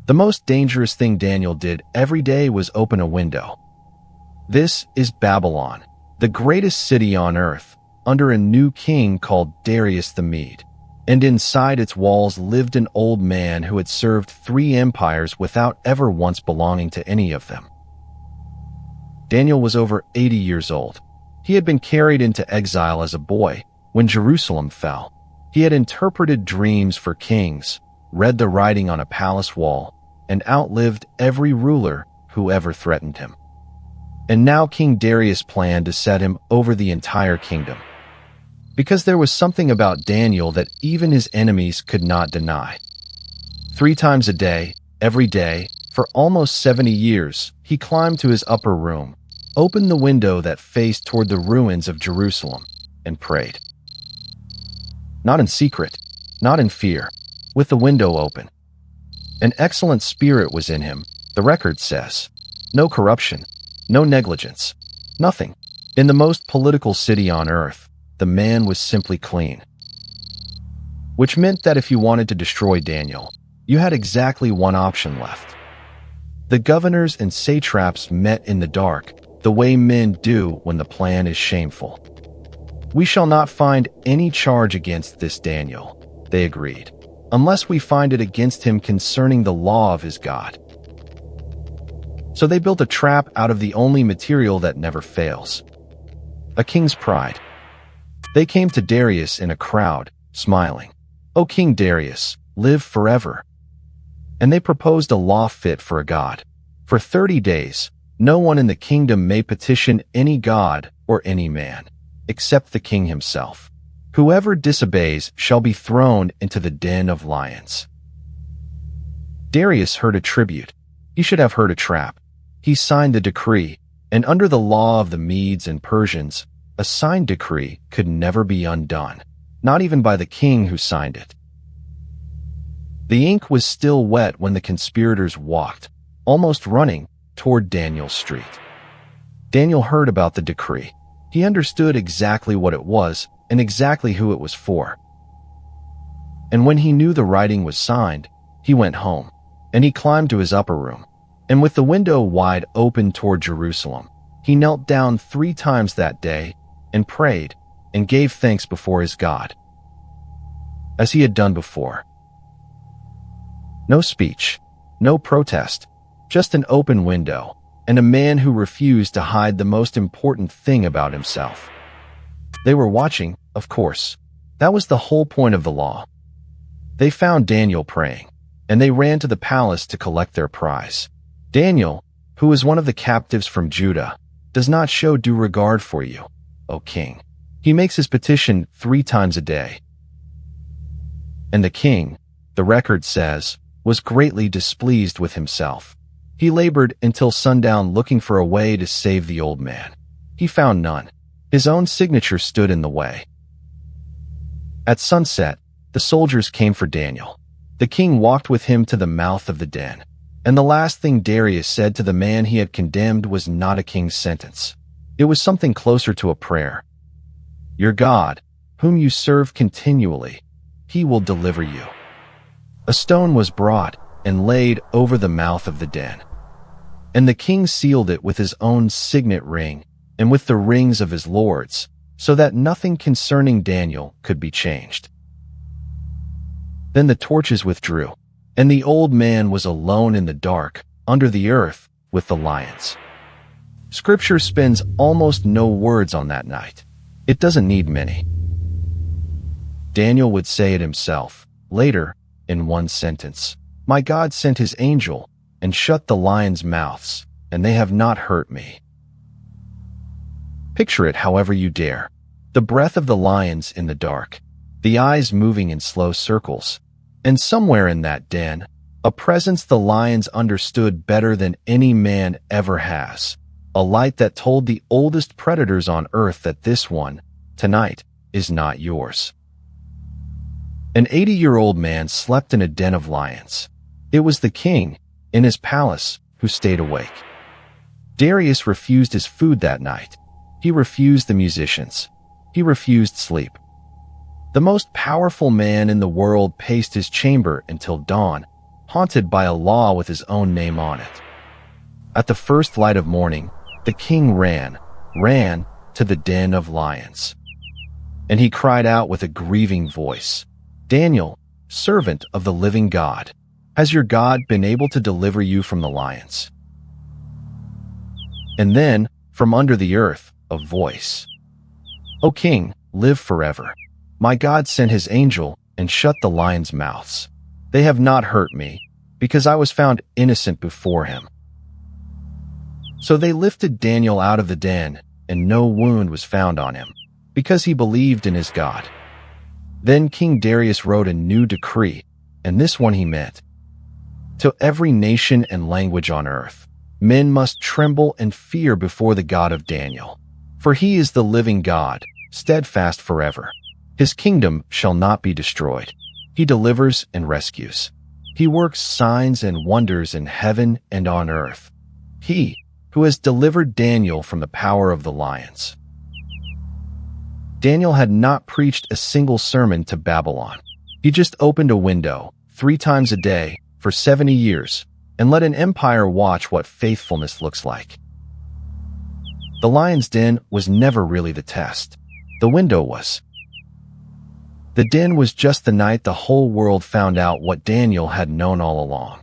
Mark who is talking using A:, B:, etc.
A: The most dangerous thing Daniel did every day was open a window. This is Babylon, the greatest city on earth, under a new king called Darius the Mede. And inside its walls lived an old man who had served 3 empires without ever once belonging to any of them. Daniel was over 80 years old. He had been carried into exile as a boy when Jerusalem fell. He had interpreted dreams for kings, read the writing on a palace wall, and outlived every ruler who ever threatened him. And now King Darius planned to set him over the entire kingdom. Because there was something about Daniel that even his enemies could not deny. 3 times a day, every day, for almost 70 years, he climbed to his upper room, opened the window that faced toward the ruins of Jerusalem, and prayed. Not in secret, not in fear, with the window open. An excellent spirit was in him, the record says. No corruption, no negligence, nothing. In the most political city on earth, the man was simply clean. Which meant that if you wanted to destroy Daniel, you had exactly one option left. The governors and satraps met in the dark, the way men do when the plan is shameful. We shall not find any charge against this Daniel, they agreed, unless we find it against him concerning the law of his God. So they built a trap out of the only material that never fails: a king's pride. They came to Darius in a crowd, smiling. "O King Darius, live forever." And they proposed a law fit for a god. For 30 days, no one in the kingdom may petition any god or any man, except the king himself. Whoever disobeys shall be thrown into the den of lions. Darius heard a tribute. He should have heard a trap. He signed the decree, and under the law of the Medes and Persians, a signed decree could never be undone, not even by the king who signed it. The ink was still wet when the conspirators walked, almost running, toward Daniel's street. Daniel heard about the decree. He understood exactly what it was and exactly who it was for. And when he knew the writing was signed, he went home, and he climbed to his upper room. And with the window wide open toward Jerusalem, he knelt down 3 times that day and prayed and gave thanks before his God, as he had done before. No speech, no protest, just an open window, and a man who refused to hide the most important thing about himself. They were watching, of course. That was the whole point of the law. They found Daniel praying, and they ran to the palace to collect their prize. Daniel, who is one of the captives from Judah, does not show due regard for you, O king. He makes his petition 3 times a day. And the king, the record says, was greatly displeased with himself. He labored until sundown looking for a way to save the old man. He found none. His own signature stood in the way. At sunset, the soldiers came for Daniel. The king walked with him to the mouth of the den. And the last thing Darius said to the man he had condemned was not a king's sentence. It was something closer to a prayer. "Your God, whom you serve continually, he will deliver you." A stone was brought and laid over the mouth of the den. And the king sealed it with his own signet ring and with the rings of his lords, so that nothing concerning Daniel could be changed. Then the torches withdrew, and the old man was alone in the dark, under the earth, with the lions. Scripture spends almost no words on that night. It doesn't need many. Daniel would say it himself, later, in one sentence: "My God sent his angel and shut the lions' mouths, and they have not hurt me." Picture it however you dare. The breath of the lions in the dark, the eyes moving in slow circles, and somewhere in that den, a presence the lions understood better than any man ever has. A light that told the oldest predators on earth that this one, tonight, is not yours. An 80-year-old man slept in a den of lions. It was the king, in his palace, who stayed awake. Darius refused his food that night. He refused the musicians. He refused sleep. The most powerful man in the world paced his chamber until dawn, haunted by a law with his own name on it. At the first light of morning, the king ran to the den of lions. And he cried out with a grieving voice, "Daniel, servant of the living God, has your God been able to deliver you from the lions?" And then, from under the earth, a voice, "O king, live forever. My God sent his angel and shut the lions' mouths. They have not hurt me, because I was found innocent before him." So they lifted Daniel out of the den, and no wound was found on him, because he believed in his God. Then King Darius wrote a new decree, and this one he meant. To every nation and language on earth, men must tremble and fear before the God of Daniel. For he is the living God, steadfast forever. His kingdom shall not be destroyed. He delivers and rescues. He works signs and wonders in heaven and on earth. He who has delivered Daniel from the power of the lions. Daniel had not preached a single sermon to Babylon. He just opened a window 3 times a day for 70 years and let an empire watch what faithfulness looks like. The lion's den was never really the test. The window was. The den was just the night the whole world found out what Daniel had known all along.